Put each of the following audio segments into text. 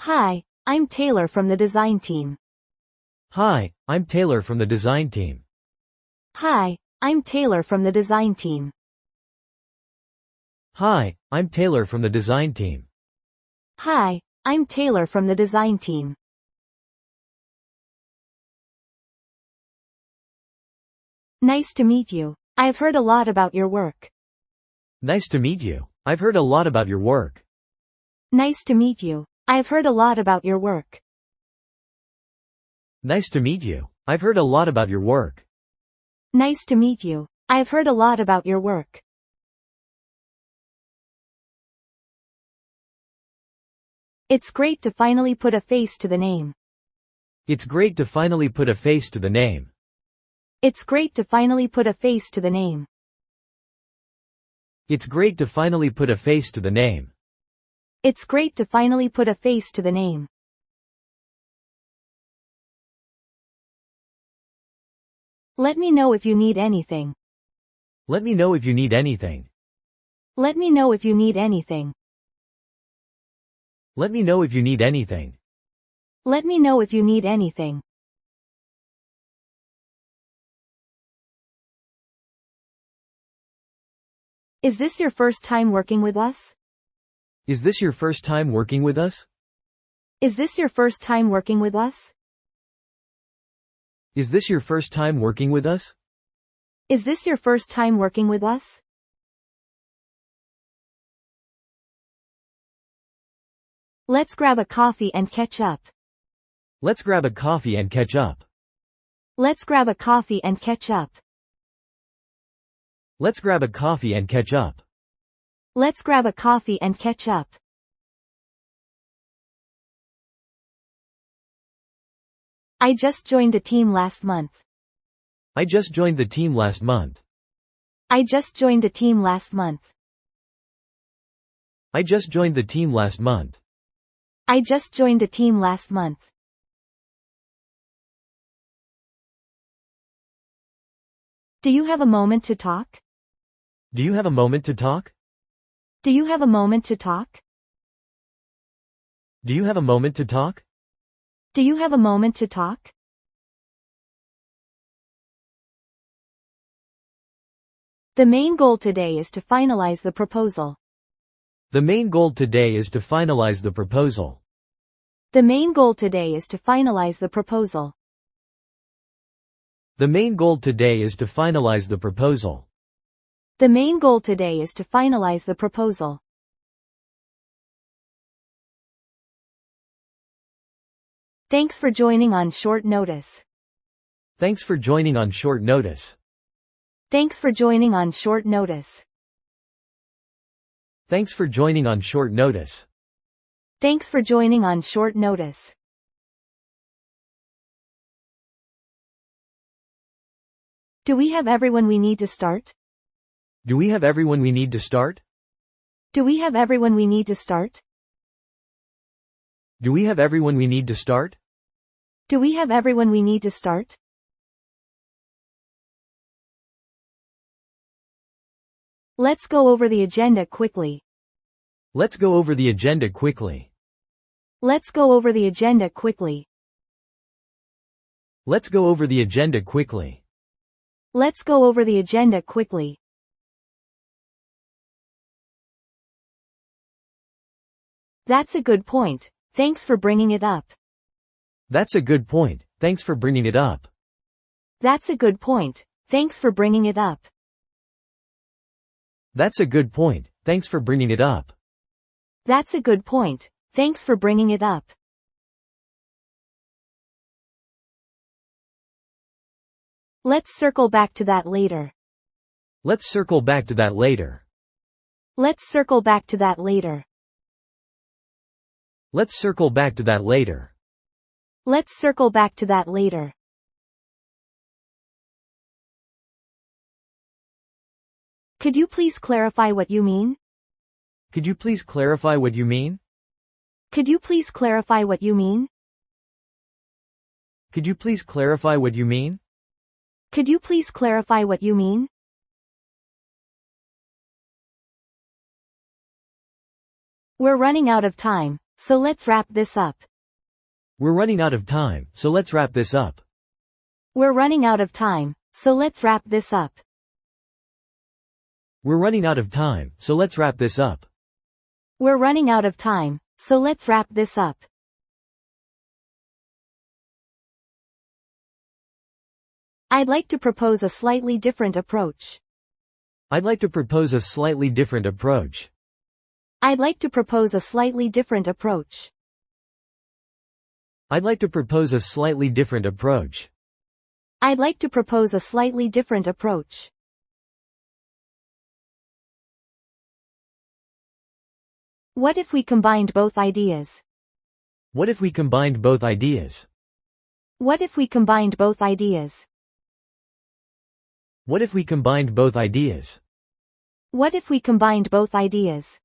Hi, I'm Taylor from the design team. Hi, I'm Taylor from the design team. Hi, I'm Taylor from the design team. Hi, I'm Taylor from the design team. Hi, I'm Taylor from the design team. Nice to meet you. I've heard a lot about your work. Nice to meet you. I've heard a lot about your work. Nice to meet you. I've heard a lot about your work. Nice to meet you. I've heard a lot about your work. Nice to meet you. I've heard a lot about your work. It's great to finally put a face to the name. It's great to finally put a face to the name. It's great to finally put a face to the name. It's great to finally put a face to the name. It's great to finally put a face to the name. Let me know if you need anything. Let me know if you need anything. Let me know if you need anything. Let me know if you need anything. Let me know if you need anything. Is this your first time working with us? Is this your first time working with us? Is this your first time working with us? Is this your first time working with us? Is this your first time working with us? Let's grab a coffee and catch up. Let's grab a coffee and catch up. Let's grab a coffee and catch up. Let's grab a coffee and catch up. Let's grab a coffee and catch up. I just joined the team last month. I just joined the team last month. I just joined the team last month. I just joined the team last month. I just joined the team last month. Do you have a moment to talk? Do you have a moment to talk? Do you have a moment to talk? Do you have a moment to talk? Do you have a moment to talk? The main goal today is to finalize the proposal. The main goal today is to finalize the proposal. The main goal today is to finalize the proposal. The main goal today is to finalize the proposal. The main goal today is to finalize the proposal. Thanks for joining on short notice. Thanks for joining on short notice. Thanks for joining on short notice. Thanks for joining on short notice. Thanks for joining on short notice. Do we have everyone we need to start? Do we have everyone we need to start? Do we have everyone we need to start? Do we have everyone we need to start? Do we have everyone we need to start? Let's go over the agenda quickly. Let's go over the agenda quickly. Let's go over the agenda quickly. Let's go over the agenda quickly. Let's go over the agenda quickly. That's a good point. Thanks for bringing it up. That's a good point. Thanks for bringing it up. That's a good point. Thanks for bringing it up. That's a good point. Thanks for bringing it up. That's a good point. Thanks for bringing it up. Let's circle back to that later. Let's circle back to that later. Let's circle back to that later. Let's circle back to that later. Let's circle back to that later. Could you please clarify what you mean? Could you please clarify what you mean? Could you please clarify what you mean? Could you please clarify what you mean? Could you please clarify what you mean? We're running out of time, so let's wrap this up. We're running out of time, so let's wrap this up. We're running out of time, so let's wrap this up. We're running out of time, so let's wrap this up. We're running out of time, so let's wrap this up. I'd like to propose a slightly different approach. I'd like to propose a slightly different approach. I'd like to propose a slightly different approach. I'd like to propose a slightly different approach. I'd like to propose a slightly different approach. What if we combined both ideas? What if we combined both ideas? What if we combined both ideas? What if we combined both ideas? What if we combined both ideas?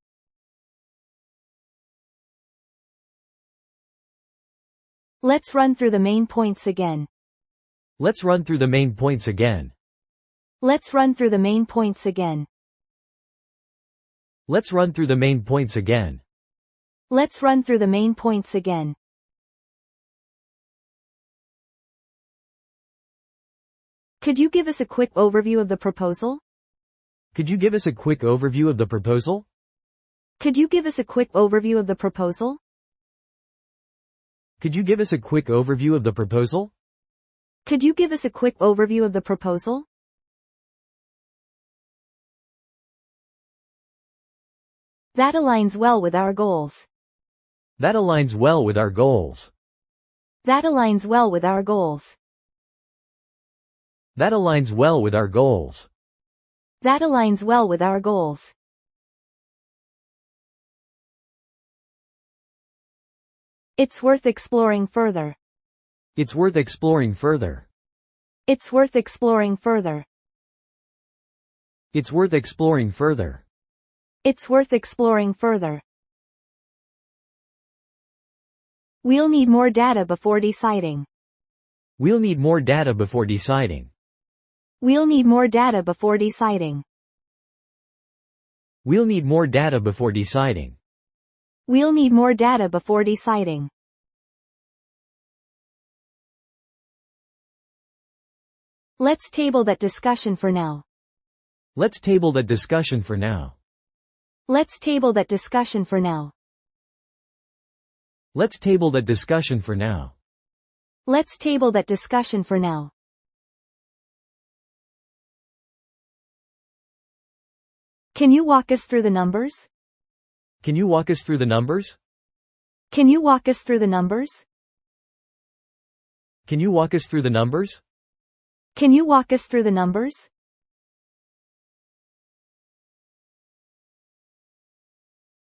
Let's run through the main points again. Let's run through the main points again. Let's run through the main points again. Let's run through the main points again. Let's run through the main points again. Could you give us a quick overview of the proposal? Could you give us a quick overview of the proposal? Could you give us a quick overview of the proposal? Could you give us a quick overview of the proposal? Could you give us a quick overview of the proposal? That aligns well with our goals. That aligns well with our goals. That aligns well with our goals. That aligns well with our goals. That aligns well with our goals. It's worth exploring further. It's worth exploring further. It's worth exploring further. It's worth exploring further. It's worth exploring further. We'll need more data before deciding. We'll need more data before deciding. We'll need more data before deciding. We'll need more data before deciding. We'll need more data before deciding. Let's table that discussion for now. Let's table that discussion for now. Let's table that discussion for now. Let's table that discussion for now. Let's table that discussion for now. Can you walk us through the numbers? Can you walk us through the numbers? Can you walk us through the numbers? Can you walk us through the numbers? Can you walk us through the numbers?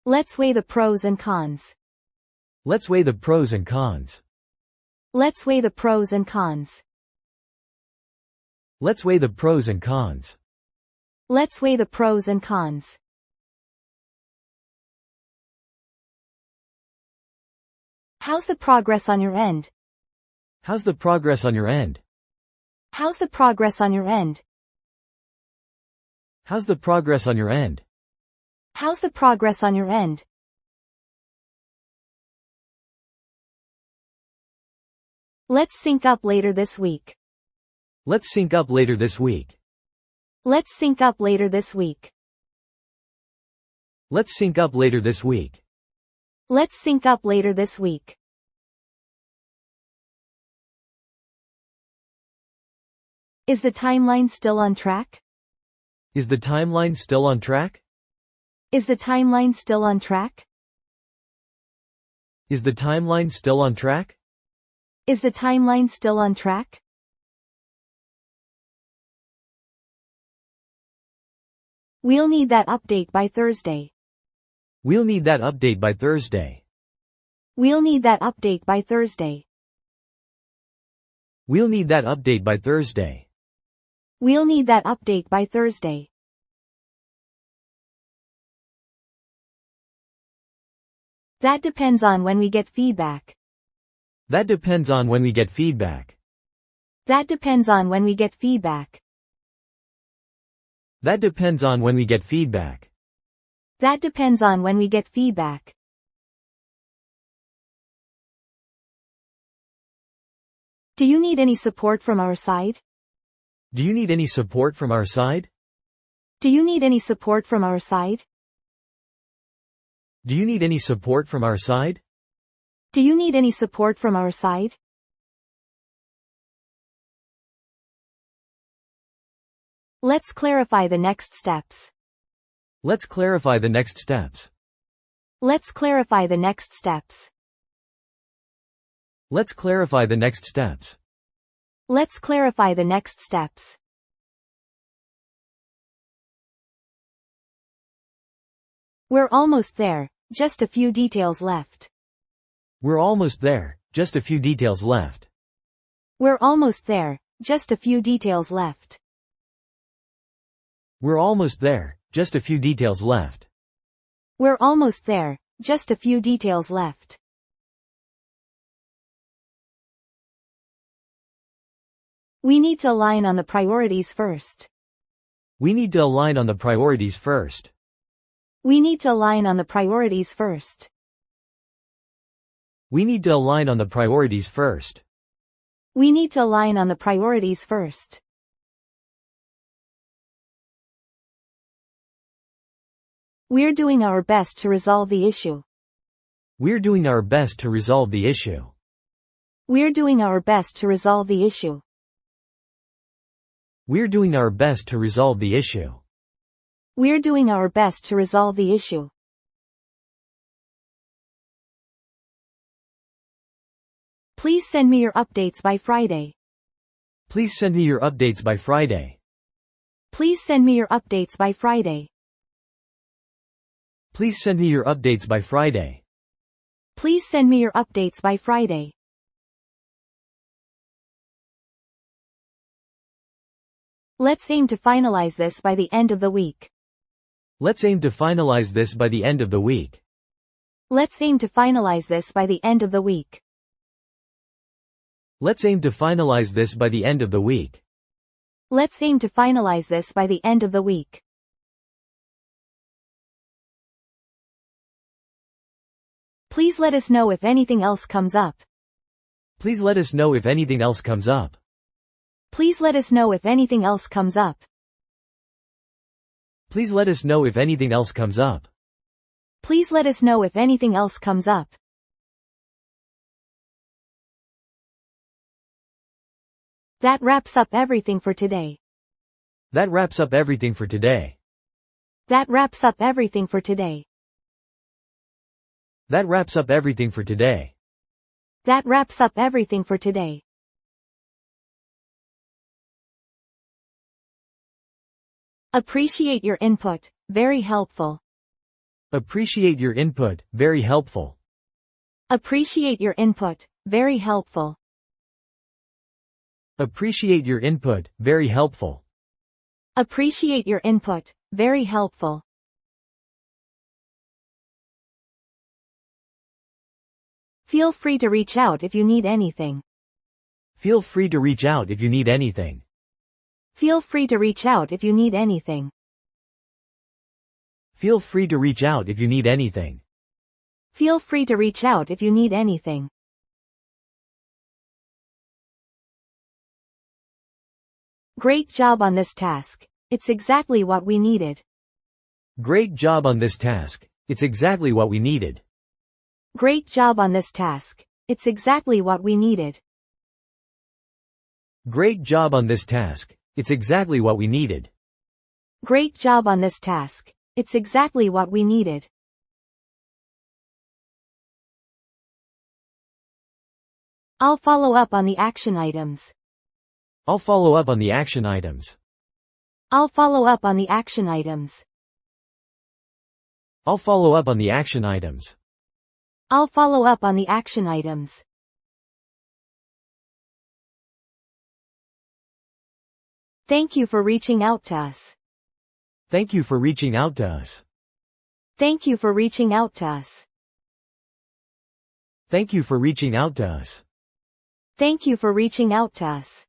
Let's weigh the pros and cons. Let's weigh the pros and cons. Let's weigh the pros and cons. Let's weigh the pros and cons. Let's weigh the pros and cons. How's the progress on your end? How's the progress on your end? How's the progress on your end? How's the progress on your end? How's the progress on your end? Let's sync up later this week. Let's sync up later this week. Let's sync up later this week. Let's sync up later this week. Let's sync up later this week. Is the timeline still on track? Is the timeline still on track? Is the timeline still on track? Is the timeline still on track? Is the timeline still on track? We'll need that update by Thursday. We'll need that update by Thursday. We'll need that update by Thursday. We'll need that update by Thursday. We'll need that update by Thursday. That depends on when we get feedback. That depends on when we get feedback. That depends on when we get feedback. That depends on when we get feedback. That depends on when we get feedback. Do you need any support from our side? Do you need any support from our side? Do you need any support from our side? Do you need any support from our side? Do you need any support from our side? Let's clarify the next steps. Let's clarify the next steps. Let's clarify the next steps. Let's clarify the next steps. Let's clarify the next steps. We're almost there, just a few details left. We're almost there, just a few details left. We're almost there, just a few details left. We're almost there, just a few details left. We're almost there, just a few details left. We need to align on the priorities first. We need to align on the priorities first. We need to align on the priorities first. We need to align on the priorities first. We need to align on the priorities first. We're doing our best to resolve the issue. We're doing our best to resolve the issue. We're doing our best to resolve the issue. We're doing our best to resolve the issue. We're doing our best to resolve the issue. Please send me your updates by Friday. Please send me your updates by Friday. Please send me your updates by Friday. Please send me your updates by Friday. Please send me your updates by Friday. Let's aim to finalize this by the end of the week. Let's aim to finalize this by the end of the week. Let's aim to finalize this by the end of the week. Let's aim to finalize this by the end of the week. Let's aim to finalize this by the end of the week. Please let us know if anything else comes up. Please let us know if anything else comes up. Please let us know if anything else comes up. Please let us know if anything else comes up. Please let us know if anything else comes up. That wraps up everything for today. That wraps up everything for today. That wraps up everything for today. That wraps up everything for today. That wraps up everything for today. Appreciate your input, very helpful. Appreciate your input, very helpful. Appreciate your input, very helpful. Appreciate your input, very helpful. Appreciate your input, very helpful. Feel free to reach out if you need anything. Feel free to reach out if you need anything. Feel free to reach out if you need anything. Feel free to reach out if you need anything. Feel free to reach out if you need anything. Great job on this task. It's exactly what we needed. Great job on this task. It's exactly what we needed. Great job on this task. It's exactly what we needed. Great job on this task. It's exactly what we needed. Great job on this task. It's exactly what we needed. I'll follow up on the action items. I'll follow up on the action items. I'll follow up on the action items. I'll follow up on the action items. I'll follow up on the action items. Thank you for reaching out to us. Thank you for reaching out to us. Thank you for reaching out to us. Thank you for reaching out to us. Thank you for reaching out to us.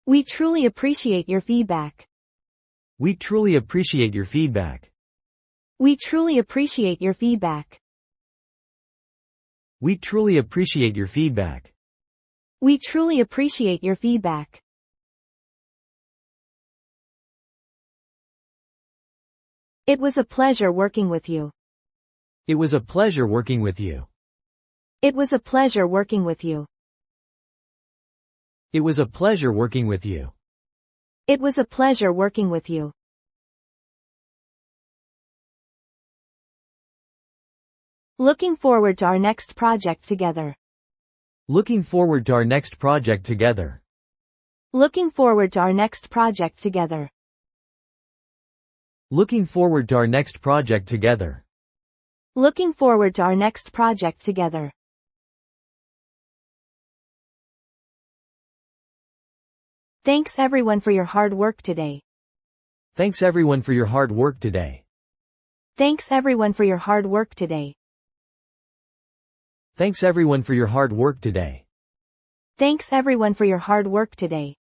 We truly appreciate your feedback. We truly appreciate your feedback. We truly appreciate your feedback. We truly appreciate your feedback. We truly appreciate your feedback. It was a pleasure working with you. It was a pleasure working with you. It was a pleasure working with you. It was a pleasure working with you. It was a pleasure working with you. Looking forward to our next project together. Looking forward to our next project together. Looking forward to our next project together. Looking forward to our next project together. Looking forward to our next project together. Thanks everyone for your hard work today. Thanks everyone for your hard work today. Thanks everyone for your hard work today. Thanks everyone for your hard work today. Thanks everyone for your hard work today.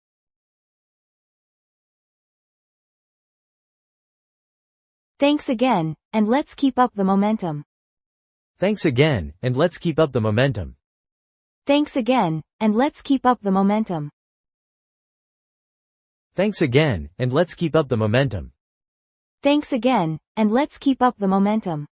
Thanks again, and let's keep up the momentum. Thanks again, and let's keep up the momentum. Thanks again, and let's keep up the momentum. Thanks again, and let's keep up the momentum. Thanks again, and let's keep up the momentum.